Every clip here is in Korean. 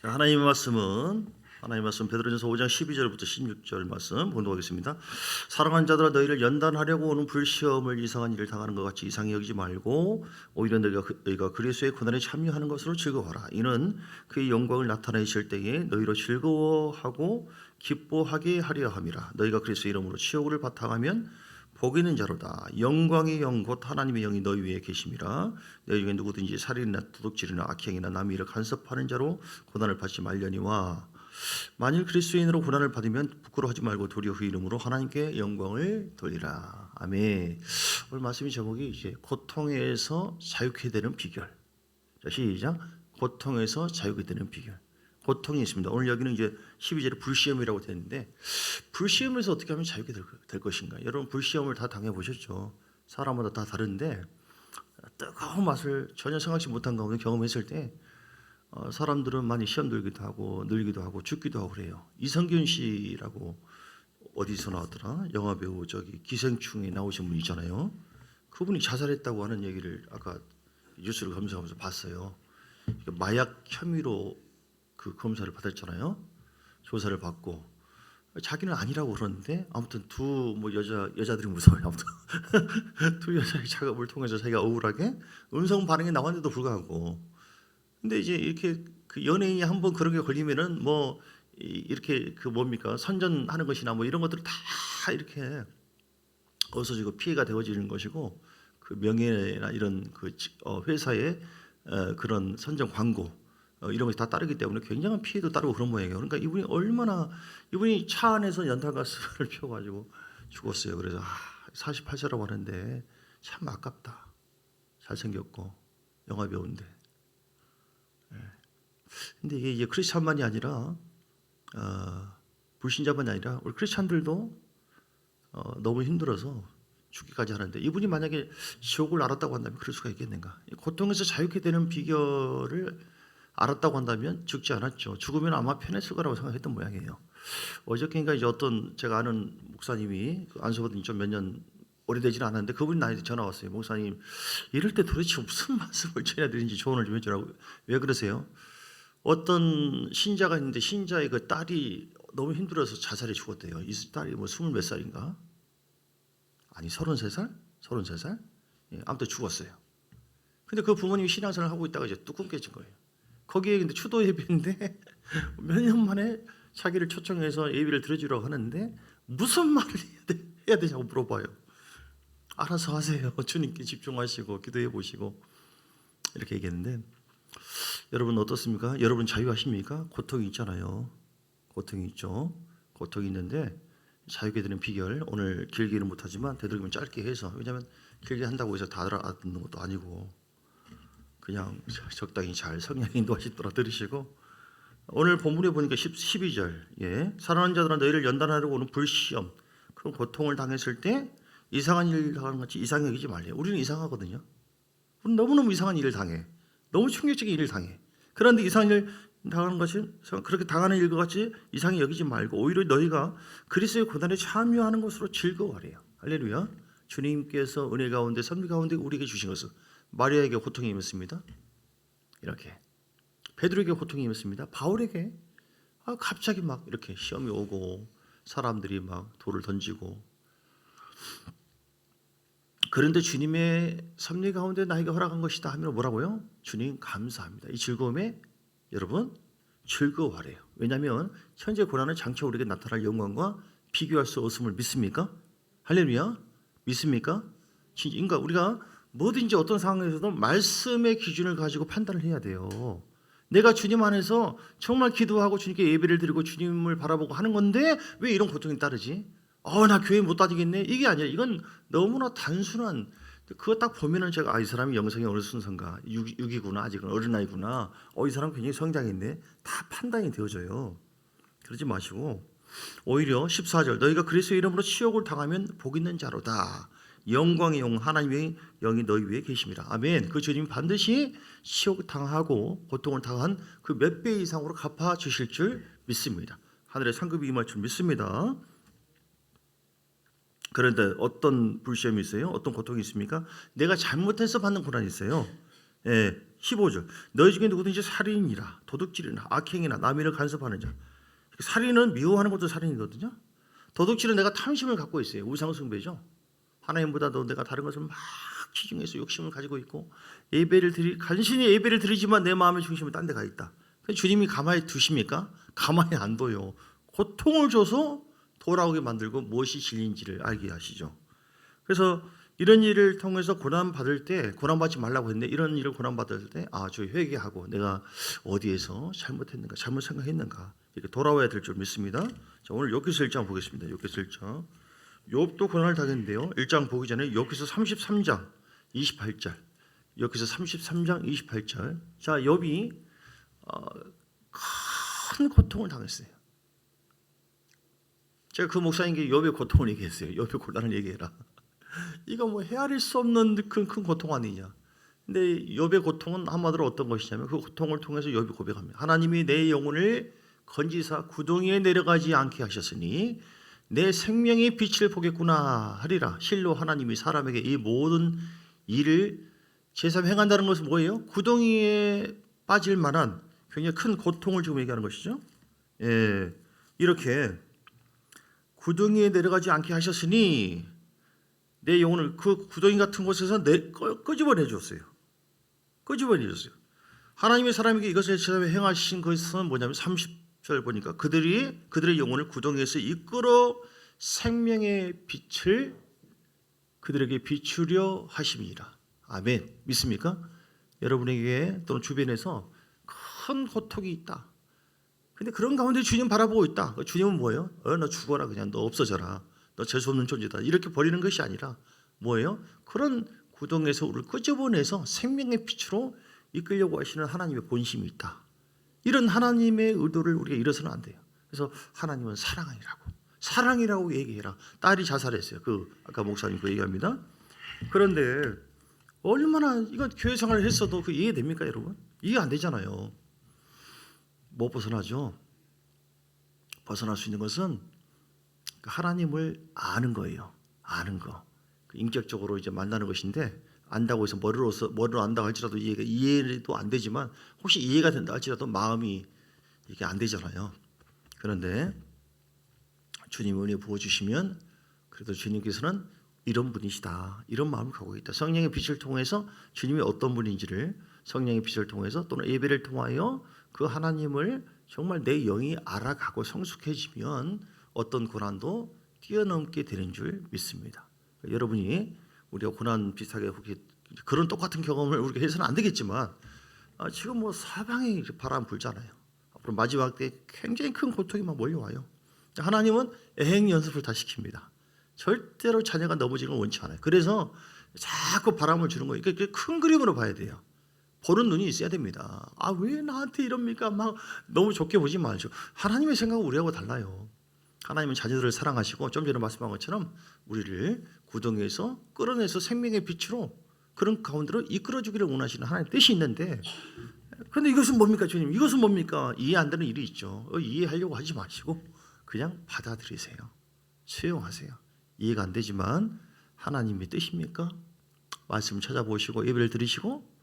하나님의 말씀 베드로전서 5장 12절부터 16절 말씀 본독하겠습니다. 사랑하는 자들아 너희를 연단하려고 오는 불시험을 이상한 일을 당하는 것 같이 이상히 여기지 말고 오히려 너희가 그리스도의 고난에 참여하는 것으로 즐거워하라. 이는 그의 영광을 나타내실 때에 너희로 즐거워하고 기뻐하게 하려 함이라. 너희가 그리스도의 이름으로 치욕을 바탕하면 복 있는 자로다. 영광의 영 곧 하나님의 영이 너희 위에 계심이라. 너희 중에 누구든지 살인이나 도둑질이나 악행이나 남의 일을 간섭하는 자로 고난을 받지 말려니와 만일 그리스도인으로 고난을 받으면 부끄러워하지 말고 도리어 그 이름으로 하나님께 영광을 돌리라. 아멘. 오늘 말씀의 제목이 이제 고통에서 자유케 되는 비결. 자, 시작. 고통에서 자유케 되는 비결. 고통이 있습니다. 오늘 여기는 이제 12절에 불시험이라고 되어 있는데 불시험에서 어떻게 하면 자유케 될 것인가? 여러분 불시험을 다 당해보셨죠? 사람마다 다 다른데 뜨거운 맛을 전혀 생각지 못한 가운데 경험했을 때 사람들은 많이 시험 들기도 하고 늘기도 하고 죽기도 하고 그래요. 이성균 씨라고 어디서 나왔더라? 영화배우 기생충에 나오신 분 있잖아요. 그분이 자살했다고 하는 얘기를 아까 뉴스를 검색하면서 봤어요. 마약 혐의로 그 검사를 받았잖아요. 조사를 받고 자기는 아니라고 그러는데 아무튼 두 여자들이 무서워요. 아무튼 두 여자의 작업을 통해서 자기가 억울하게 음성 반응이 나왔는데도 불구하고 근데 이제 이렇게 그 연예인이 한번 그런 게 걸리면은 뭐 이렇게 그 뭡니까 선전하는 것이나 뭐 이런 것들 다 이렇게 없어지고 피해가 되어지는 것이고 그 명예나 이런 그 회사의 그런 선전 광고 이런 것이 다 따르기 때문에 굉장한 피해도 따르고 그런 모양이에요. 그러니까 이분이 차 안에서 연탄가스를 피워가지고 죽었어요. 그래서 48세라고 하는데 참 아깝다. 잘생겼고 영화 배우인데. 근데 이게 크리스찬만이 아니라 불신자만이 아니라 우리 크리스찬들도 너무 힘들어서 죽기까지 하는데 이분이 만약에 지옥을 알았다고 한다면 그럴 수가 있겠는가? 고통에서 자유케 되는 비결을 알았다고 한다면 죽지 않았죠. 죽으면 아마 편했을 거라고 생각했던 모양이에요. 어저께인가 이제 어떤 제가 아는 목사님이 안수받은 지 몇 년 오래되지는 않았는데 그분이 나한테 전화 왔어요. 목사님 이럴 때 도대체 무슨 말씀을 전해드리는지 조언을 좀 해주라고. 왜 그러세요? 어떤 신자가 있는데 신자의 그 딸이 너무 힘들어서 자살해 죽었대요. 이 딸이 뭐 20몇 살인가? 아니 33살? 33살? 예, 아무튼 죽었어요. 근데 그 부모님이 신앙생활을 하고 있다가 이제 뚝 끊겨진 거예요. 거기에 근데 추도 예배인데 몇 년 만에 자기를 초청해서 예배를 드려주라고 하는데 무슨 말을 해야 되냐고 물어봐요. 알아서 하세요. 주님께 집중하시고 기도해 보시고 이렇게 얘기했는데 여러분 어떻습니까? 여러분 자유하십니까? 고통이 있잖아요. 고통이 있죠. 고통이 있는데 자유게 되는 비결 오늘 길게는 못하지만 되도록이면 짧게 해서 왜냐하면 길게 한다고 해서 다 알아듣는 것도 아니고 그냥 적당히 잘 성령 인도하시도록 들으시고 오늘 본문에 보니까 12절 예, 사랑하는 자들아 너희를 연단하려고 오는 불시험 그런 고통을 당했을 때 이상한 일을 당하는 것이 이상히 여기지 말래요. 우리는 이상하거든요. 우리는 너무너무 이상한 일을 당해. 너무 충격적인 일을 당해. 그런데 이상한 일을 당하는 것이 그렇게 당하는 일과 같이 이상히 여기지 말고 오히려 너희가 그리스도의 고난에 참여하는 것으로 즐거워하래요. 할렐루야. 주님께서 은혜 가운데 섭리 가운데 우리에게 주신 것은 마리아에게 고통이 임했습니다. 이렇게 베드로에게 고통이 임했습니다. 바울에게 갑자기 막 이렇게 시험이 오고 사람들이 막 돌을 던지고 그런데 주님의 섭리 가운데 나에게 허락한 것이다 하면 뭐라고요? 주님 감사합니다. 이 즐거움에 여러분 즐거워하래요. 왜냐하면 현재 고난은 장차 우리에게 나타날 영광과 비교할 수 없음을 믿습니까? 할렐루야. 믿습니까? 그러니까 우리가 뭐든지 어떤 상황에서도 말씀의 기준을 가지고 판단을 해야 돼요. 내가 주님 안에서 정말 기도하고 주님께 예배를 드리고 주님을 바라보고 하는 건데 왜 이런 고통이 따르지? 나 교회 못 다니겠네. 이게 아니야. 이건 너무나 단순한 그거 딱 보면은 제가 이 사람이 영성이 어느 순서인가 6이구나 아직은 어린아이구나 이 사람 굉장히 성장인데 다 판단이 되어져요. 그러지 마시고 오히려 14절 너희가 그리스도의 이름으로 치욕을 당하면 복 있는 자로다. 영광의 영 하나님의 영이 너희 위에 계십니다. 아멘. 그 주님 반드시 치욕 당하고 고통을 당한 그 몇 배 이상으로 갚아 주실 줄 믿습니다. 하늘의 상급이 임할 줄 믿습니다. 그런데 어떤 불시험이 있어요? 어떤 고통이 있습니까? 내가 잘못해서 받는 고난이 있어요. 예, 15절. 너희 중에 누구든지 살인이나 도둑질이나 악행이나 남의 일을 간섭하는 자. 살인은 미워하는 것도 살인이거든요. 도둑질은 내가 탐심을 갖고 있어요. 우상숭배죠. 하나님보다도 내가 다른 것을 막 치중해서 욕심을 가지고 있고 간신히 예배를 드리지만 내 마음의 중심은 딴 데 가 있다. 주님이 가만히 두십니까? 가만히 안 둬요. 고통을 줘서 돌아오게 만들고 무엇이 진리인지를 알게 하시죠. 그래서 이런 일을 통해서 고난받을 때, 고난받지 말라고 했는데 이런 일을 고난받을 때 저 회개하고 내가 어디에서 잘못했는가, 잘못 생각했는가 이렇게 돌아와야 될 줄 믿습니다. 자, 오늘 욥기서 1장 보겠습니다. 욥기서 1장. 욥도 고난을 당했는데요. 1장 보기 전에 욥기서 33장 28절. 욥기서 33장 28절. 자, 욥이 큰 고통을 당했어요. 제가 그 목사님께 욥의 고통을 얘기했어요. 욥의 고난을 얘기해라. 이거 뭐 헤아릴 수 없는 큰 고통 아니냐. 근데 욥의 고통은 한마디로 어떤 것이냐면 그 고통을 통해서 욥이 고백합니다. 하나님이 내 영혼을 건지사 구덩이에 내려가지 않게 하셨으니 내 생명의 빛을 보겠구나 하리라. 실로 하나님이 사람에게 이 모든 일을 제3 행한다는 것은 뭐예요? 구덩이에 빠질 만한 굉장히 큰 고통을 지금 얘기하는 것이죠. 예, 이렇게 구덩이에 내려가지 않게 하셨으니 내 영혼을 그 구덩이 같은 곳에서 끄집어내 줬어요. 끄집어내 줬어요. 하나님의 사람에게 이것을 제3에 행하신 것은 뭐냐면 30절 보니까 그들의 영혼을 구덩이에서 이끌어 생명의 빛을 그들에게 비추려 하심이라. 아멘. 믿습니까? 여러분에게 또는 주변에서 큰 고통이 있다. 근데 그런 가운데 주님 바라보고 있다. 주님은 뭐예요? 너 죽어라 그냥. 너 없어져라. 너 재수없는 존재다. 이렇게 버리는 것이 아니라 뭐예요? 그런 구덩이에서 우리를 끄집어내서 생명의 빛으로 이끌려고 하시는 하나님의 본심이 있다. 이런 하나님의 의도를 우리가 잃어서는 안 돼요. 그래서 하나님은 사랑이라고 얘기해라. 딸이 자살했어요. 아까 목사님 그 얘기합니다. 그런데 얼마나 이건 교회 생활을 했어도 그 이해됩니까, 여러분? 이해 안 되잖아요. 못 벗어나죠. 벗어날 수 있는 것은 하나님을 아는 거예요. 아는 거. 인격적으로 이제 만나는 것인데 안다고 해서 머리로 안다고 할지라도 이해도 안 되지만 혹시 이해가 된다 할지라도 마음이 이게 안 되잖아요. 그런데 주님 은혜 부어주시면 그래도 주님께서는 이런 분이시다. 이런 마음을 갖고 있다. 성령의 빛을 통해서 주님이 어떤 분인지를 성령의 빛을 통해서 또는 예배를 통하여 그 하나님을 정말 내 영이 알아가고 성숙해지면 어떤 고난도 뛰어넘게 되는 줄 믿습니다. 여러분이 우리가 고난 비슷하게 그런 똑같은 경험을 우리가 해서는 안 되겠지만 지금 뭐 사방에 바람 불잖아요. 앞으로 마지막 때 굉장히 큰 고통이 막 몰려와요. 하나님은 애행 연습을 다 시킵니다. 절대로 자녀가 넘어지는 걸 원치 않아요. 그래서 자꾸 바람을 주는 거예요. 큰 그림으로 봐야 돼요. 보는 눈이 있어야 됩니다. 왜 나한테 이럽니까? 막 너무 좋게 보지 말죠. 하나님의 생각은 우리하고 달라요. 하나님은 자녀들을 사랑하시고 좀 전에 말씀한 것처럼 우리를 구덩이에서 끌어내서 생명의 빛으로 그런 가운데로 이끌어주기를 원하시는 하나님의 뜻이 있는데 그런데 이것은 뭡니까 주님? 이것은 뭡니까? 이해 안 되는 일이 있죠. 이해하려고 하지 마시고 그냥 받아들이세요. 수용하세요. 이해가 안 되지만 하나님의 뜻입니까? 말씀 찾아보시고 예배를 드리시고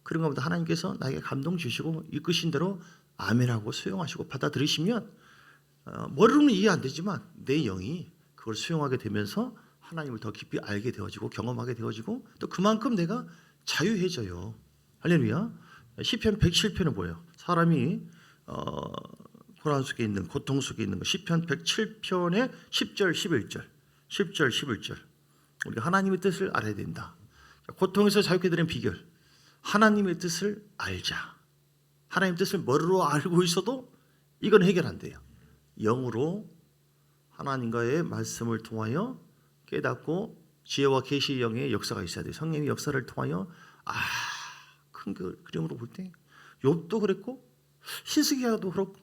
그런 것보다 하나님께서 나에게 감동 주시고 이끄신 대로 아멘하고 수용하시고 받아들이시면 머리로는 이해 안 되지만 내 영이 그걸 수용하게 되면서 하나님을 더 깊이 알게 되어지고 경험하게 되어지고 또 그만큼 내가 자유해져요. 할렐루야. 시편 107편은 뭐예요? 사람이 고난 속에 있는 고통 속에 있는 거. 시편 107편의 10절 11절 10절 11절 우리가 하나님의 뜻을 알아야 된다. 고통에서 자유케 되는 비결 하나님의 뜻을 알자. 하나님의 뜻을 머리로 알고 있어도 이건 해결 안 돼요. 영으로 하나님과의 말씀을 통하여 깨닫고 지혜와 계시의 영의 역사가 있어야 돼요. 성령의 역사를 통하여 큰 그림으로 볼 때 욥도 그랬고 히스기야도 그렇고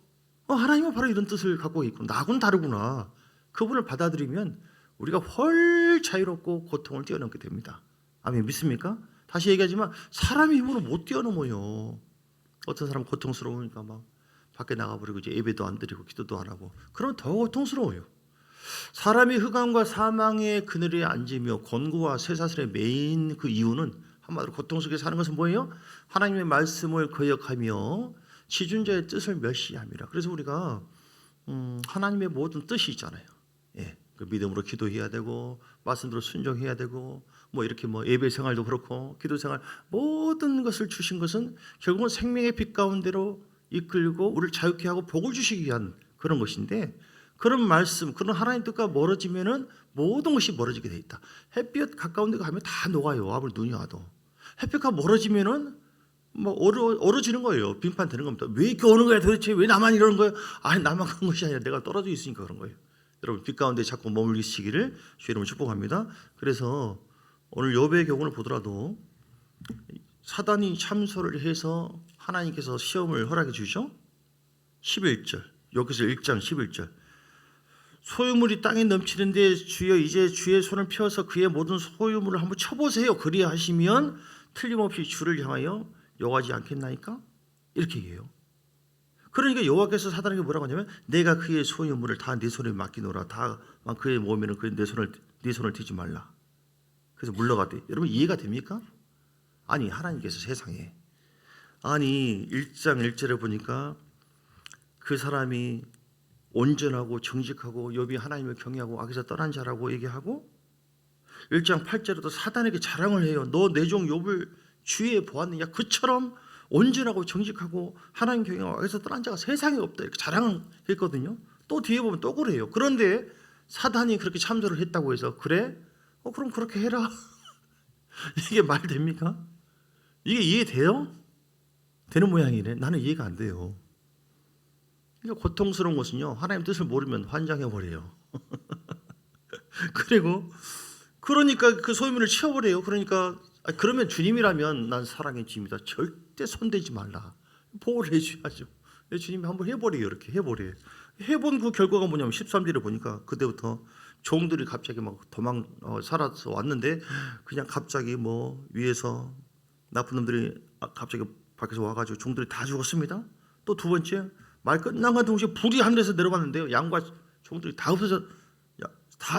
하나님은 바로 이런 뜻을 갖고 있고 나하고는 다르구나. 그분을 받아들이면 우리가 훨 자유롭고 고통을 뛰어넘게 됩니다. 아멘. 믿습니까? 다시 얘기하지만 사람의 힘으로 못 뛰어넘어요. 어떤 사람 고통스러우니까 막 밖에 나가버리고 이제 예배도 안 드리고 기도도 안 하고 그러면 더 고통스러워요. 사람이 흑암과 사망의 그늘에 앉으며 곤고와 쇠사슬에 매인 그 이유는 한마디로 고통 속에 사는 것은 뭐예요? 하나님의 말씀을 거역하며 지존자의 뜻을 멸시함이라. 그래서 우리가 하나님의 모든 뜻이 있잖아요. 예, 그 믿음으로 기도해야 되고 말씀대로 순종해야 되고 뭐 이렇게 뭐 예배 생활도 그렇고 기도 생활 모든 것을 주신 것은 결국은 생명의 빛 가운데로 이끌고 우리를 자유케 하고 복을 주시기 위한 그런 것인데, 그런 말씀, 그런 하나님 뜻과 멀어지면은 모든 것이 멀어지게 돼 있다. 햇볕 가까운 데 가면 다 녹아요. 아무리 눈이 와도. 햇볕과 멀어지면은 뭐 얼어지는 거예요. 빙판되는 겁니다. 왜 이렇게 오는 거야 도대체? 왜 나만 이러는 거예요? 아니, 나만 그런 것이 아니라 내가 떨어져 있으니까 그런 거예요. 여러분, 빛 가운데 자꾸 머물리시기를 주의 이름으로 축복합니다. 그래서 오늘 욥의 경우를 보더라도 사단이 참소를 해서 하나님께서 시험을 허락해 주죠. 11절, 여기서 1장 11절. 소유물이 땅에 넘치는데 주여 이제 주의 손을 펴서 그의 모든 소유물을 한번 쳐보세요. 그리하시면 틀림없이 주를 향하여 요하지 않겠나이까? 이렇게 얘기해요. 그러니까 여호와께서 사단에게 뭐라고 하냐면 내가 그의 소유물을 다 네 손에 맡기노라. 다 그의 몸에는 네 손을 대지 말라. 그래서 물러갔대. 여러분 이해가 됩니까? 아니, 하나님께서 세상에, 아니 1장 1절에 보니까 그 사람이 온전하고 정직하고 욥이 하나님을 경외하고 악에서 떠난 자라고 얘기하고, 1장 8절에도 사단에게 자랑을 해요. 너 내 종 욥을 주위에 보았느냐? 그처럼 온전하고 정직하고 하나님 경외하고 악에서 떠난 자가 세상에 없다, 이렇게 자랑을 했거든요. 또 뒤에 보면 또 그래요. 그런데 사단이 그렇게 참조를 했다고 해서 그래? 그럼 그렇게 해라. 이게 말 됩니까? 이게 이해돼요? 되는 모양이네. 나는 이해가 안 돼요. 그러니까 고통스러운 것은요, 하나님 뜻을 모르면 환장해버려요. 그리고 그러니까 그 소유물을 치워버려요. 그러니까 그러면 주님이라면 난 사랑의 주님이다, 절대 손대지 말라, 보호를 해줘야죠. 주님이 한번 해버려요. 이렇게 해버려요. 해본 그 결과가 뭐냐면 13절에 보니까 그때부터 종들이 갑자기 막 살아서 왔는데 그냥 갑자기 뭐 위에서 나쁜 놈들이 갑자기 밖에서 와가지고 종들이 다 죽었습니다. 또 두 번째, 말 끝난과 동시에 불이 하늘에서 내려갔는데요, 양과 종들이 다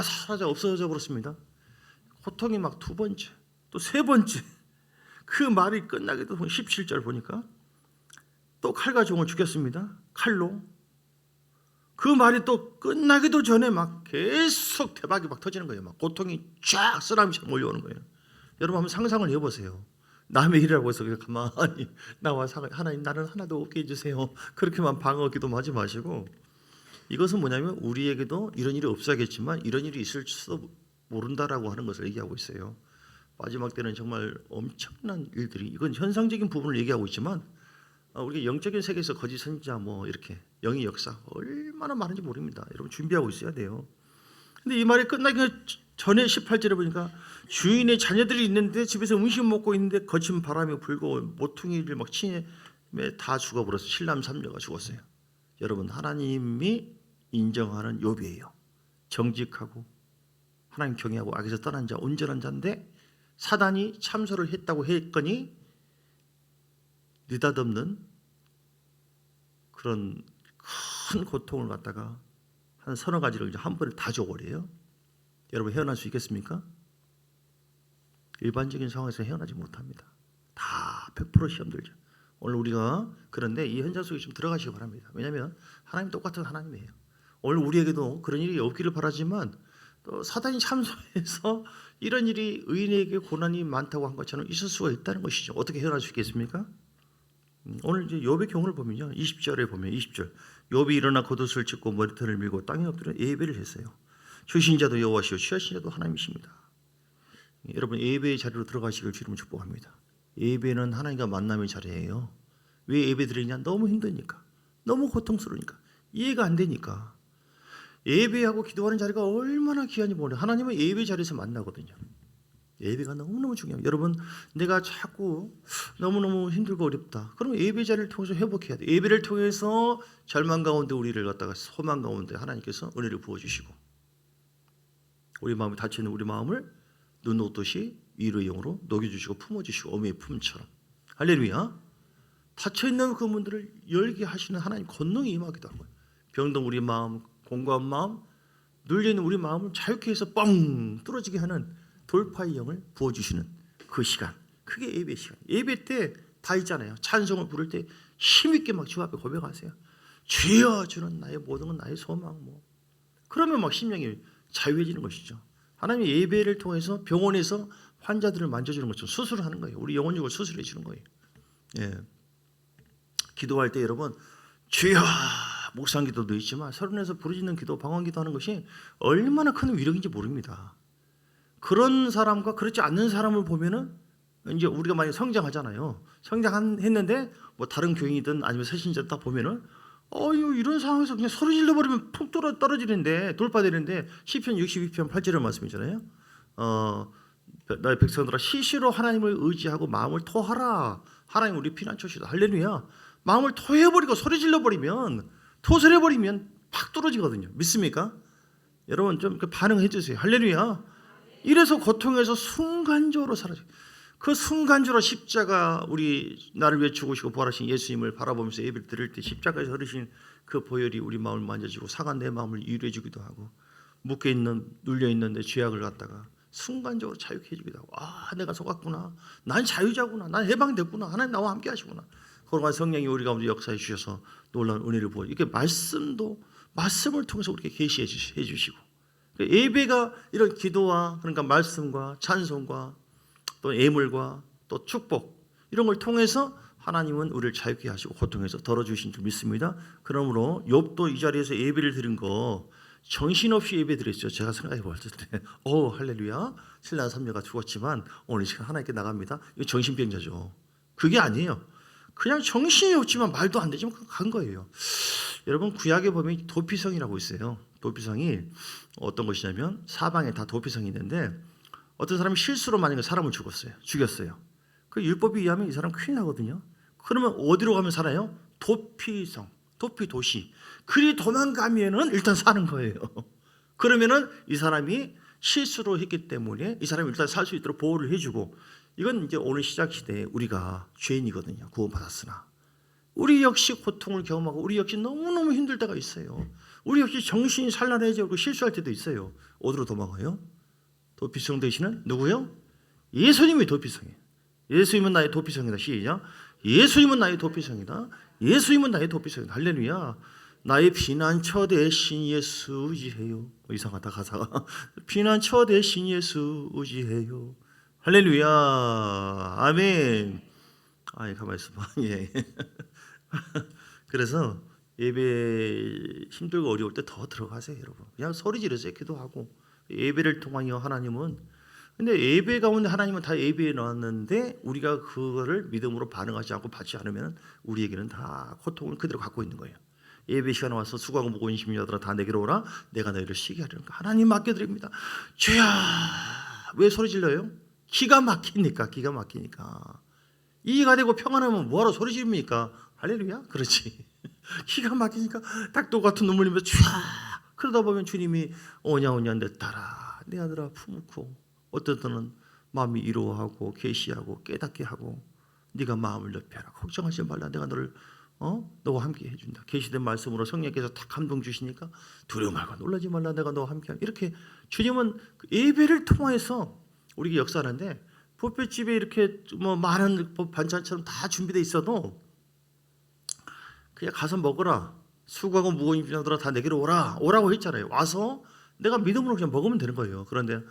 사라져 없어져 버렸습니다. 고통이 막 두 번째, 또 세 번째, 그 말이 끝나기도 17절 보니까 또 칼과 종을 죽였습니다. 칼로. 그 말이 또 끝나기도 전에 막 계속 대박이 막 터지는 거예요. 막 고통이 쫙 쓰나미처럼 몰려오는 거예요. 여러분 한번 상상을 해보세요. 남의 일이라고 해서 그냥 가만히 나와 하나님 나는 하나도 없게 해주세요, 그렇게만 방어 기도하지 마시고, 이것은 뭐냐면 우리에게도 이런 일이 없어야겠지만 이런 일이 있을 수도 모른다라고 하는 것을 얘기하고 있어요. 마지막 때는 정말 엄청난 일들이, 이건 현상적인 부분을 얘기하고 있지만 우리가 영적인 세계에서 거짓 선지자 뭐 이렇게 영의 역사 얼마나 많은지 모릅니다. 여러분 준비하고 있어야 돼요. 근데 이 말이 끝나기 전에 18절에 보니까 주인의 자녀들이 있는데 집에서 음식 먹고 있는데 거친 바람이 불고 모퉁이를 막 치매 다 죽어버려서 7남 3녀가 죽었어요. 여러분, 하나님이 인정하는 욥이에요. 정직하고 하나님 경외하고 악에서 떠난 자, 온전한 자인데 사단이 참소를 했다고 했거니 느닷없는 그런 큰 고통을 갖다가 한 서너 가지를 한 번에 다 줘버려요. 여러분 헤어날 수 있겠습니까? 일반적인 상황에서 헤어나지 못합니다. 다 100% 시험 들죠. 오늘 우리가 그런데 이 현장 속에 좀 들어가시기 바랍니다. 왜냐하면 하나님 똑같은 하나님이에요. 오늘 우리에게도 그런 일이 없기를 바라지만 또 사단이 참소해서 이런 일이 의인에게 고난이 많다고 한 것처럼 있을 수가 있다는 것이죠. 어떻게 헤어날 수 있겠습니까? 오늘 이제 욥의 경우를 보면요, 20절에 보면 20절, 욥이 일어나 겉옷을 찢고 머리털을 밀고 땅에 엎드려 예배를 했어요. 주신 자도 여호와시요 취하신 자도 하나님이십니다. 여러분 예배의 자리로 들어가시길 주님을 축복합니다. 예배는 하나님과 만남의 자리예요. 왜 예배 드리냐? 너무 힘드니까, 너무 고통스러우니까, 이해가 안 되니까. 예배하고 기도하는 자리가 얼마나 귀한지 모르요. 하나님은 예배 자리에서 만나거든요. 예배가 너무너무 중요해요. 여러분, 내가 자꾸 너무너무 힘들고 어렵다, 그러면 예배 자리를 통해서 회복해야 돼요. 예배를 통해서 절망 가운데 우리를 갖다가 소망 가운데 하나님께서 은혜를 부어주시고, 우리 마음이 닫혀있는 우리 마음을 눈 녹듯이 위로의 영으로 녹여주시고 품어주시고, 어미의 품처럼. 할렐루야. 닫혀있는 그 문들을 열게 하시는 하나님 권능이 임하기도 하고요. 병든 우리 마음, 공고한 마음, 눌려있는 우리 마음을 자유케 해서 뻥 뚫어지게 하는 돌파의 영을 부어주시는 그 시간, 그게 예배 시간. 예배 때 다 있잖아요. 찬송을 부를 때 힘있게 막 주 앞에 고백하세요. 주여 주는 나의 모든 건 나의 소망 뭐. 그러면 막 심령이 자유해지는 것이죠. 하나님의 예배를 통해서 병원에서 환자들을 만져주는 것처럼 수술을 하는 거예요. 우리 영혼육을 수술해 주는 거예요. 예. 기도할 때 여러분 주여 묵상 기도도 있지만 서른에서 부르짖는 기도, 방언 기도하는 것이 얼마나 큰 위력인지 모릅니다. 그런 사람과 그렇지 않는 사람을 보면은 이제 우리가 만약 성장하잖아요. 성장했는데 뭐 다른 교인이든 아니면 새신자 딱 보면은 이런 상황에서 그냥 소리 질러 버리면 푹 떨어지는데 돌파되는데 시편 62편 8절의 말씀이잖아요. 나의 백성들아 시시로 하나님을 의지하고 마음을 토하라. 하나님 우리 피난처시다. 할렐루야. 마음을 토해버리고 소리 질러버리면 토설해버리면 팍 떨어지거든요. 믿습니까? 여러분 좀 반응해 주세요. 할렐루야. 이래서 고통에서 순간적으로 사라져요. 그 순간적으로 십자가 우리 나를 위해 죽으시고 부활하신 예수님을 바라보면서 예배를 드릴 때 십자가에서 흐르신 그 보혈이 우리 마음을 만져주고 상한 내 마음을 위로해 주기도 하고 묶여있는 눌려있는 내 죄악을 갖다가 순간적으로 자유케 해주기도 하고 내가 속았구나. 난 자유자구나. 난 해방됐구나. 하나님 나와 함께 하시구나. 그러나 성령이 우리 가운데 역사해 주셔서 놀라운 은혜를 보여. 이렇게 말씀을 통해서 우리에게 계시해 주시고 예배가 이런 기도와 그러니까 말씀과 찬송과 또 예물과 또 축복 이런 걸 통해서 하나님은 우리를 자유케 하시고 고통에서 덜어주신 줄 믿습니다. 그러므로 욥도 이 자리에서 예배를 드린 거 정신없이 예배 드렸죠. 제가 생각해 볼 때 할렐루야 신랑 삼녀가 죽었지만 오늘 시간 하나님께 나갑니다. 이거 정신병자죠. 그게 아니에요. 그냥 정신이 없지만 말도 안 되지만 간 거예요. 여러분 구약에 보면 도피성이라고 있어요. 도피성이 어떤 것이냐면 사방에 다 도피성이 있는데 어떤 사람이 실수로 만약에 사람을 죽였어요. 그 율법에 의하면 이 사람 큰일 나거든요. 그러면 어디로 가면 살아요? 도피성, 도피 도시. 그리 도망가면은 일단 사는 거예요. 그러면은 이 사람이 실수로 했기 때문에 이 사람이 일단 살 수 있도록 보호를 해주고 이건 이제 오늘 시작 시대에 우리가 죄인이거든요. 구원받았으나 우리 역시 고통을 경험하고 우리 역시 너무너무 힘들 때가 있어요. 우리 역시 정신이 산란해지고 실수할 때도 있어요. 어디로 도망가요? 도피성 되시는 누구요? 예수님이 도피성이에요. 예수님은 나의 도피성이다. 시작. 예수님은 나의 도피성이다. 예수님은 나의 도피성이다. 할렐루야. 나의 피난처 대신 예수 의지해요. 이상하다 가사가. 피난처 대신 예수 의지해요. 할렐루야. 아멘. 가만히 있어봐. 예. 그래서 예배 힘들고 어려울 때 더 들어가세요, 여러분. 그냥 소리 지르세요. 기도하고. 예배를 통하여 하나님은 근데 예배 가운데 하나님은 다 예배해 놨는데 우리가 그거를 믿음으로 반응하지 않고 받지 않으면 우리에게는 다 고통을 그대로 갖고 있는 거예요. 예배 시간에 와서 수고하고 무거운 심령들아 다 내게로 오라. 내가 너희를 쉬게 하려니까 하나님 맡겨드립니다. 주야 왜 소리 질러요? 기가 막히니까. 이해가 되고 평안하면 뭐하러 소리 지릅니까? 할렐루야. 그렇지. 기가 막히니까 닭도 같은 눈물 흘리면서 주야 그러다 보면 주님이 오냐 내 딸아 내 아들아 품고 어떤 때는 마음이 이로하고 계시하고 깨닫게 하고 네가 마음을 넓혀라. 걱정하지 말라. 내가 너를 너와 함께 해준다. 계시된 말씀으로 성령께서 딱 감동 주시니까 두려워 말고 놀라지 말라. 내가 너와 함께 한다. 이렇게 주님은 예배를 통해서 우리에게 역사하는데 뷔페집에 이렇게 뭐 많은 반찬처럼 다 준비되어 있어도 그냥 가서 먹어라. 수고하고 무거운 짐들아 다 내게로 오라고 했잖아요. 와서 내가 믿음으로 그냥 먹으면 되는 거예요. 그런데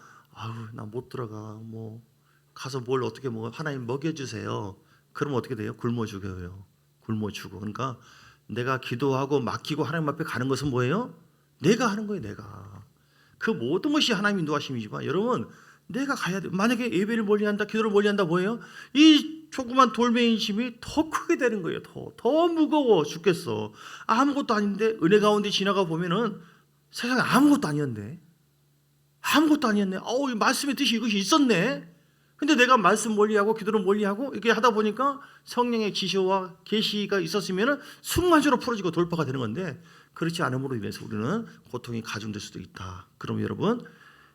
나 못 들어가. 뭐 가서 뭘 어떻게 먹어? 하나님 먹여주세요. 그러면 어떻게 돼요? 굶어 죽어요. 그러니까 내가 기도하고 맡기고 하나님 앞에 가는 것은 뭐예요? 내가 하는 거예요. 내가. 그 모든 것이 하나님 인도하심이지만 여러분 내가 가야 돼. 만약에 예배를 멀리한다, 기도를 멀리한다 뭐예요? 이 조그만 돌멩이 짐이 더 크게 되는 거예요. 더 무거워 죽겠어. 아무것도 아닌데 은혜 가운데 지나가 보면은 세상에 아무것도 아니었네. 이 말씀의 뜻이 이것이 있었네. 근데 내가 말씀 멀리하고 기도를 멀리하고 이렇게 하다 보니까 성령의 지시와 계시가 있었으면은 순간적으로 풀어지고 돌파가 되는 건데 그렇지 않음으로 인해서 우리는 고통이 가중될 수도 있다. 그럼 여러분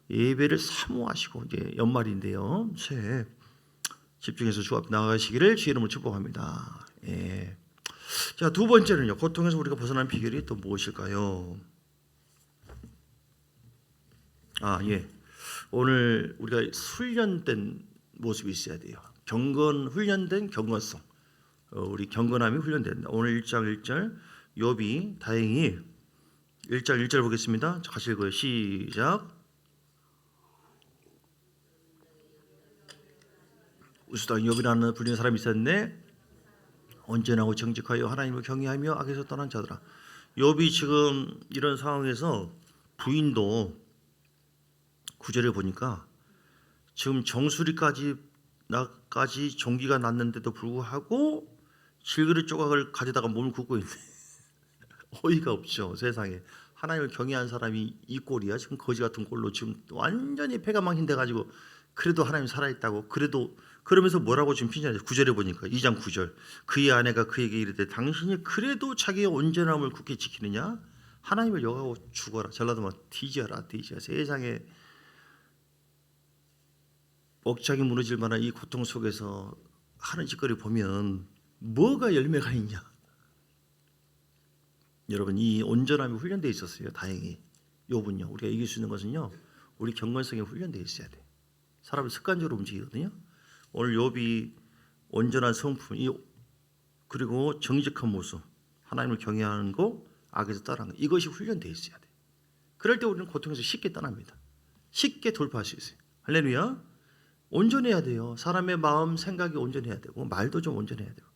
예배를 사모하시고 이제 연말인데요. 새해 집중해서 주 앞에 나가시기를 주의 이름으로 축복합니다. 예. 자, 두 번째는요. 고통에서 우리가 벗어나는 비결이 또 무엇일까요? 오늘 우리가 훈련된 모습이 있어야 돼요. 경건 훈련된 경건성, 우리 경건함이 훈련된다. 오늘 1장 1절 욥이 다행히 1장 1절 보겠습니다. 같이 읽어요. 시작. 우스당 욥이라는 불리는 사람이 있었네. 온전하고 정직하여 하나님을 경외하며 악에서 떠난 자들아. 욥이 지금 이런 상황에서 부인도 9절에 보니까 지금 정수리까지 나까지 종기가 났는데도 불구하고 질그릇 조각을 가져다가 몸을 굽고 있네. 어이가 없죠. 세상에 하나님을 경외한 사람이 이 꼴이야. 지금 거지 같은 꼴로 지금 완전히 폐가 망신돼 가지고 그래도 하나님 살아있다고. 그래도 그러면서 뭐라고 지금 핀잔해. 9절에 보니까 2장 9절 그의 아내가 그에게 이르되 당신이 그래도 자기의 온전함을 굳게 지키느냐? 하나님을 욕하고 죽어라. 전라도 막 뒤져라. 세상에 억장이 무너질 만한 이 고통 속에서 하는 짓거리 보면 뭐가 열매가 있냐? 여러분, 이 온전함이 훈련되어 있었어요. 다행히. 욥은요. 우리가 이길 수 있는 것은요, 우리 경건성에 훈련되어 있어야 돼. 사람이 습관적으로 움직이거든요. 오늘 욥이 온전한 성품, 그리고 정직한 모습, 하나님을 경외하는 거, 악에서 떠나는 거, 이것이 훈련되어 있어야 돼. 그럴 때 우리는 고통에서 쉽게 떠납니다. 쉽게 돌파할 수 있어요. 할렐루야. 온전해야 돼요. 사람의 마음, 생각이 온전해야 되고 말도 좀 온전해야 돼요.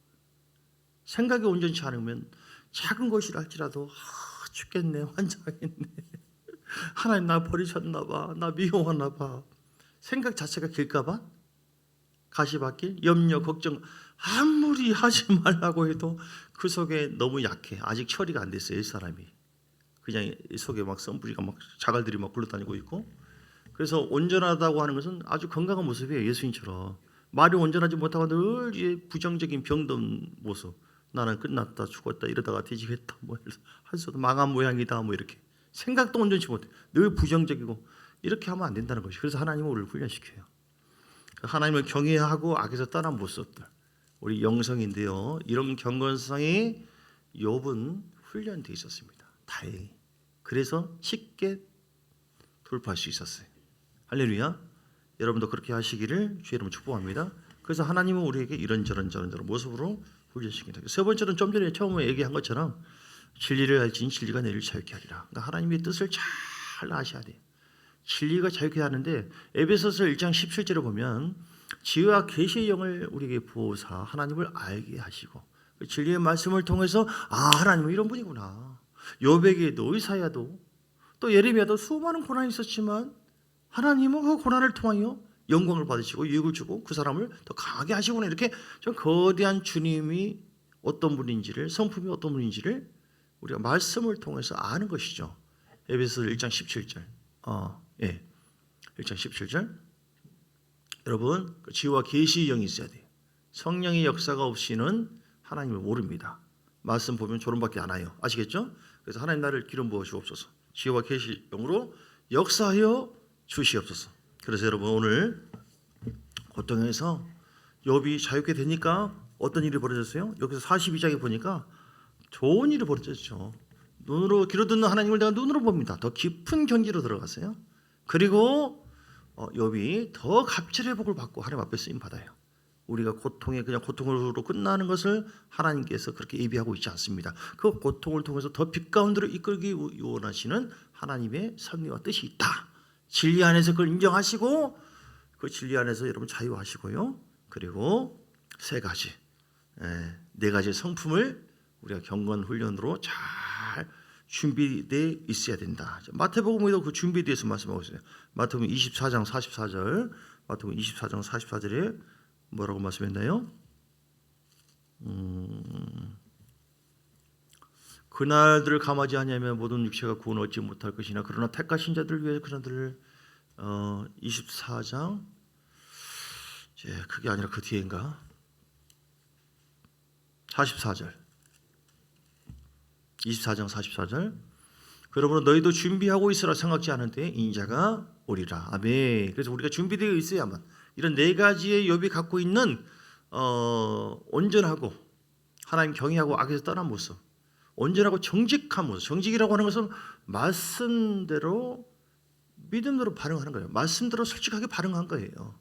생각이 온전치 않으면 작은 것이라 할지라도 죽겠네, 환장했네, 하나님 나 버리셨나 봐, 나 미워하나 봐, 생각 자체가 길까 봐 가시밭길, 염려, 걱정 아무리 하지 말라고 해도 그 속에 너무 약해. 아직 처리가 안 됐어요. 이 사람이 그냥 속에 막 썬뿌리가 막 자갈들이 막 굴러다니고 있고. 그래서 온전하다고 하는 것은 아주 건강한 모습이에요. 예수님처럼 말이 온전하지 못하고 늘 부정적인 병든 모습. 나는 끝났다, 죽었다, 이러다가 뒤지겠다, 뭐 할수도 망한 모양이다, 뭐 이렇게 생각도 온전치 못해. 늘 부정적이고 이렇게 하면 안 된다는 것이. 그래서 하나님은 우리를 훈련시켜요. 하나님을 경외하고 악에서 떠난 모습들, 우리 영성인데요. 이런 경건성이 욥은 훈련되어 있었습니다. 다행히. 그래서 쉽게 돌파할 수 있었어요. 할렐루야. 여러분도 그렇게 하시기를 주의 이름으로 축복합니다. 그래서 하나님은 우리에게 이런저런 모습으로 훈련시킨다. 세 번째는 좀 전에 처음에 얘기한 것처럼 진리를 알지니 진리가 너희를 자유케 하리라. 그러니까 하나님의 뜻을 잘 아셔야 돼요. 진리가 자유케 하는데 에베소서 1장 17절에 보면 지혜와 계시의 영을 우리에게 부어사 하나님을 알게 하시고, 진리의 말씀을 통해서 하나님은 이런 분이구나. 욥에게도 이사야도 또 예레미야도 수많은 고난이 있었지만 하나님은 그 고난을 통하여 영광을 받으시고 유익을 주고 그 사람을 더 강하게 하시구나. 이렇게 좀 거대한 주님이 어떤 분인지를, 성품이 어떤 분인지를 우리가 말씀을 통해서 아는 것이죠. 에베소서 1장 17절. 1장 17절. 여러분, 지혜와 계시의 영이 있어야 돼요. 성령의 역사가 없이는 하나님을 모릅니다. 말씀 보면 조론밖에 안 와요. 아시겠죠? 그래서 하나님 나를 기름 부어 주옵소서. 지혜와 계시의 영으로 역사하여 주시옵소서. 그래서 여러분, 오늘 고통에서 욥이 자유케 되니까 어떤 일이 벌어졌어요? 여기서 42장에 보니까 좋은 일이 벌어졌죠. 눈으로 귀로 듣는 하나님을 내가 눈으로 봅니다. 더 깊은 경지로 들어갔어요. 그리고 욥이 더 갑절의 복을 받고 하나님 앞에 쓰임 받아요. 우리가 고통에 그냥 고통으로 끝나는 것을 하나님께서 그렇게 예비하고 있지 않습니다. 그 고통을 통해서 더 빛 가운데로 이끌기 원하시는 하나님의 섭리와 뜻이 있다. 진리 안에서 그걸 인정하시고 그 진리 안에서 여러분 자유하시고요. 그리고 네 가지 성품을 우리가 경건 훈련으로 잘 준비되어 있어야 된다. 마태복음에도 그 준비에 대해서 말씀하고 있어요. 마태복음 24장 44절, 마태복음 24장 44절에 뭐라고 말씀했나요? 그날들을 감하지 아니하면 모든 육체가 구원 얻지 못할 것이나 그러나 택하신 자들을 위해 그날들을 24장 그게 아니라 그 뒤인가? 44절. 24장 44절. 그러므로 너희도 준비하고 있으라. 생각지 않은 때에 인자가 오리라. 아멘. 그래서 우리가 준비되어 있어야만 이런 네 가지의 욥이 갖고 있는 온전하고 하나님 경외하고 악에서 떠난 모습, 온전하고 정직한 모습. 정직이라고 하는 것은 말씀대로 믿음대로 반응하는 거예요. 말씀대로 솔직하게 반응한 거예요.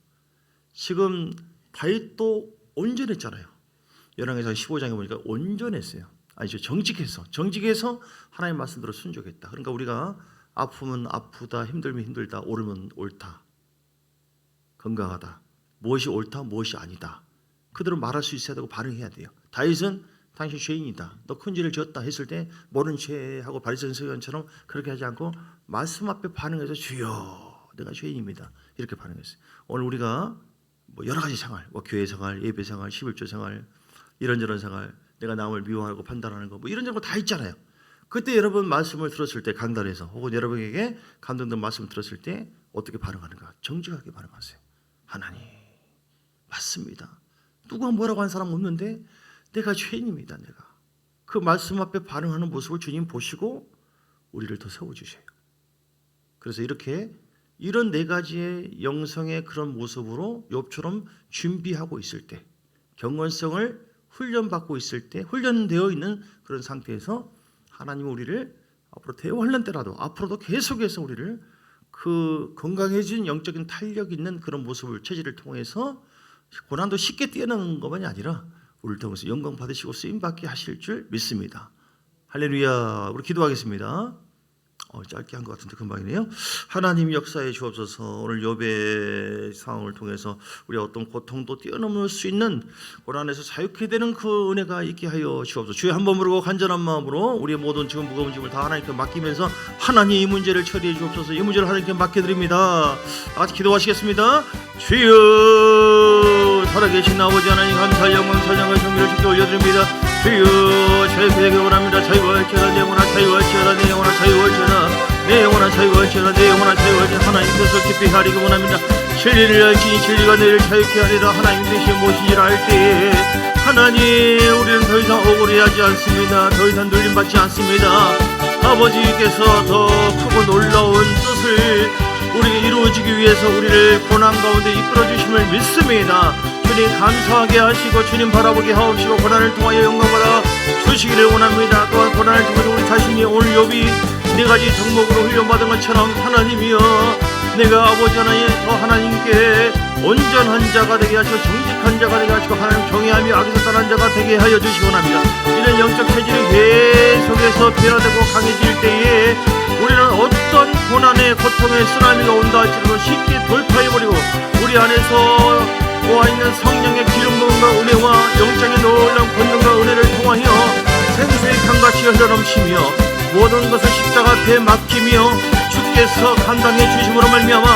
지금 다윗도 온전했잖아요. 열왕기상 15장에 보니까 온전했어요. 아니죠, 정직해서 하나님 말씀대로 순종했다. 그러니까 우리가 아프면 아프다, 힘들면 힘들다, 옳으면 옳다, 건강하다, 무엇이 옳다, 무엇이 아니다, 그대로 말할 수 있어야 되고 반응해야 돼요. 다윗은 당신 죄인이다, 너 큰 죄를 지었다 했을 때 모른 죄 하고 바리새인 서기관처럼 그렇게 하지 않고 말씀 앞에 반응해서 주여 내가 죄인입니다 이렇게 반응했어요. 오늘 우리가 여러 가지 생활, 교회 생활, 예배 생활, 11조 생활, 이런저런 생활, 내가 남을 미워하고 판단하는 거 이런저런 거 다 있잖아요. 그때 여러분 말씀을 들었을 때 강단에서 혹은 여러분에게 감동된 말씀을 들었을 때 어떻게 반응하는가? 정직하게 반응하세요. 하나님 맞습니다. 누가 뭐라고 한 사람 없는데 내가 죄인입니다. 내가 그 말씀 앞에 반응하는 모습을 주님 보시고 우리를 더 세워주세요. 그래서 이런 네 가지의 영성의 그런 모습으로 욥처럼 준비하고 있을 때, 경건성을 훈련받고 있을 때, 훈련되어 있는 그런 상태에서 하나님은 우리를 앞으로 대환란 때라도 앞으로도 계속해서 우리를 그 건강해진 영적인 탄력 있는 그런 모습을 체질을 통해서 고난도 쉽게 뛰어넘는 것만이 아니라 우리를 통해서 영광 받으시고 쓰임받게 하실 줄 믿습니다. 할렐루야. 우리 기도하겠습니다. 짧게 한 것 같은데 금방이네요. 하나님 역사해 주옵소서. 오늘 욥의 상황을 통해서 우리 어떤 고통도 뛰어넘을 수 있는 고난에서 자유케 되는 그 은혜가 있게 하여 주옵소서. 주여 한 번 부르고 간절한 마음으로 우리의 모든 지금 무거운 짐을 다 하나님께 맡기면서 하나님 이 문제를 처리해 주옵소서. 이 문제를 하나님께 맡겨드립니다. 다 같이 기도하시겠습니다. 주여 살아계신 아버지 하나님 감사 영광 찬양과 존귀를 주께 올려드립니다. 주여 자유케 되기 원합니다. 자유할지어다 내 영혼아 자유할지어다 내 영혼아 자유할지어다 내 영혼아 자유할지어다 내 영혼아 자유할지어다 하나님께서 깊이 하리기 원합니다. 진리를 알지니 진리가 너희를 자유케 하리라. 하나님 대신 무엇인지를 알 때에 하나님 우리는 더 이상 억울해하지 않습니다. 더 이상 눌림받지 않습니다. 아버지께서 더 크고 놀라운 뜻을 우리에게 이루어지기 위해서 우리를 고난 가운데 이끌어 주심을 믿습니다. 주님 감사하게 하시고 주님 바라보게 하옵시고 고난을 통하여 영광받아 주시기를 원합니다. 또한 고난을 통해서 우리 자신이 오늘 욥이 네 가지 덕목으로 훈련받은 것처럼 하나님이여 내가 아버지 하나님 더 하나님께 온전한 자가 되게 하시고 정직한 자가 되게 하시고 하나님 경외하며 악에서 떠난 자가 되게 하여 주시기 원합니다. 이런 영적 체질이 계속해서 변화되고 강해질 때에 우리는 어떤 고난의 고통의 쓰나미가 온다 할지라도 쉽게 돌파해버리고 우리 안에서 모아있는 성령의 기름 부음과 은혜와 영적인 놀라운 권능과 은혜를 통하여 생수의 강같이 흘러넘치며 모든 것을 십자가 앞에 맡기며 주께서 감당해 주심으로 말미암아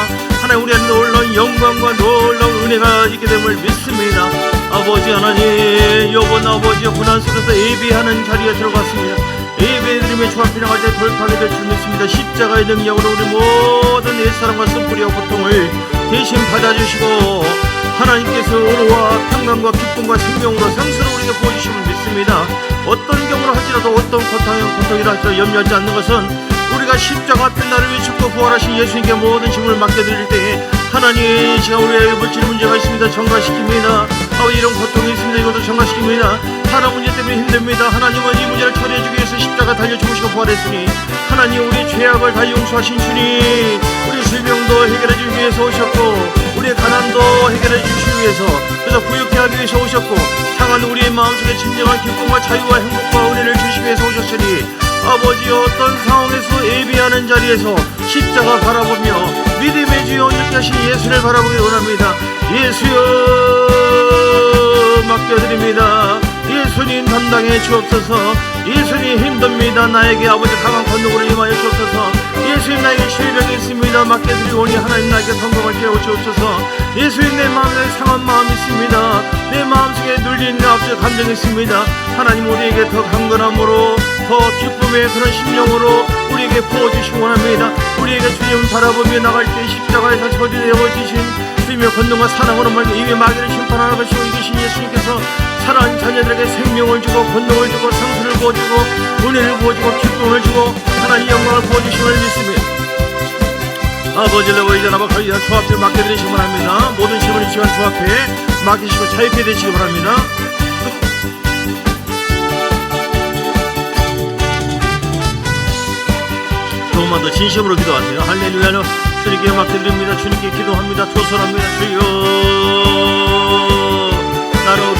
하나님 우리 안에 놀라운 영광과 놀라운 은혜가 있게 됨을 믿습니다. 아버지 하나님 욥은 아버지의 고난 속에서 예배하는 자리에 들어갔습니다. 예배드리며 주 앞에 나갈 때 돌파하게 될 줄 믿습니다. 십자가의 능력으로 우리 모든 옛사람과 쓴뿌리와 고통을 대신 받아주시고 하나님께서 은혜와 평강과 기쁨과 생명으로 상수로 우리에게 보여주심을 믿습니다. 어떤 경우를 할지라도 어떤 고통이라 할지라도 염려하지 않는 것은 우리가 십자가 앞에 나를 위해 죽고 부활하신 예수님께 모든 짐을 맡겨드릴 때에 하나님 제가 우리에게 물질 문제가 있습니다. 전가시킵니다. 이런 고통이 있습니다. 이것도 전가시킵니다. 사람 문제 때문에 힘듭니다. 하나님은 이 문제를 처리해주기 위해서 십자가 달려 죽으시고 부활했으니 하나님 우리 죄악을 다 용서하신 주님 우리 질병도 해결해주기 위해서 오셨고 우리의 가난도 해결해 주시기 위해서 그래서 부유케 하기 위해서 오셨고 상한 우리의 마음속에 진정한 기쁨과 자유와 행복과 은혜를 주시기 위해서 오셨으니 아버지 어떤 상황에서 예비하는 자리에서 십자가 바라보며 믿음의 주여 온전케 하신 예수를 바라보기 원합니다. 예수여 맡겨드립니다. 예수님 담당해 주옵소서. 예수님 힘듭니다. 나에게 아버지 강한 권능으로 임하여 주옵소서. 예수님 나에게 질병이 있습니다. 맡겨드리오니 하나님 나에게 건강을 채워 주옵소서. 예수님 내 마음에 상한 마음이 있습니다. 내 마음속에 눌린 내 앞에 감정이 있습니다. 하나님 우리에게 더 강건함으로 더 기쁨의 그런 심령으로 우리에게 부어주시기 원합니다. 우리에게 주님 바라보며 나갈 때 십자가에서 처리되어지신 주님의 권능과 사랑으로 말미 이미 마귀를 심판하는 것이고 이기신 예수님께서 사랑하는 자녀들에게 생명을 주고 권능을 주고 상수를 부어주고 은혜를 부어주고 기쁨을 주고 하나님 영광을 부어주심을 믿습니다. 아버지 레버이자 나바카이자 주 앞에 맡겨드리시기 바랍니다. 모든 시험을 이 시간 주 앞에 맡기시고 자유케 되시기 바랍니다. 조금만 더 진심으로 기도하세요. 할렐루야. 주님께 맡겨드립니다. 주님께 기도합니다. 조선합니다. 주여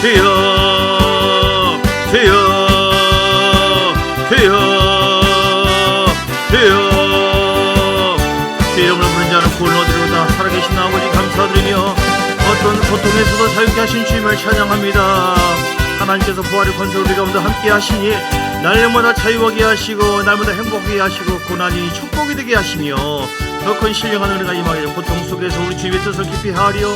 주여 주여 주여 주여 주의 이름으로 부른 자는 구원을 얻으리로다. 살아계신 아버지 감사드리며 어떤 고통에서도 자유케 하신 주님을 찬양합니다. 하나님께서 부활의 권세로 우리 가운데 함께 하시니 날마다 자유하게 하시고 날마다 행복하게 하시고 고난이 축복이 되게 하시며 더 큰 신령한 은혜가 임하게 고통 속에서 우리 주님의 뜻을 깊이 하려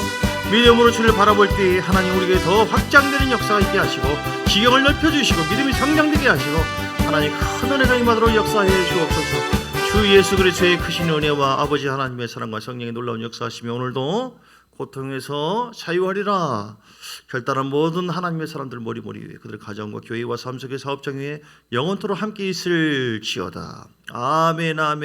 믿음으로 주를 바라볼 때 하나님 우리에게 더 확장되는 역사가 있게 하시고 지경을 넓혀주시고 믿음이 성장되게 하시고 하나님 큰 은혜가 임하도록 역사해 주옵소서. 주 예수 그리스도의 크신 은혜와 아버지 하나님의 사랑과 성령의 놀라운 역사하시며 오늘도 고통에서 자유하리라. 결단한 모든 하나님의 사람들 머리머리 위에 그들의 가정과 교회와 삶 속의 사업장 위에 영원토록 함께 있을지어다. 아멘 아멘.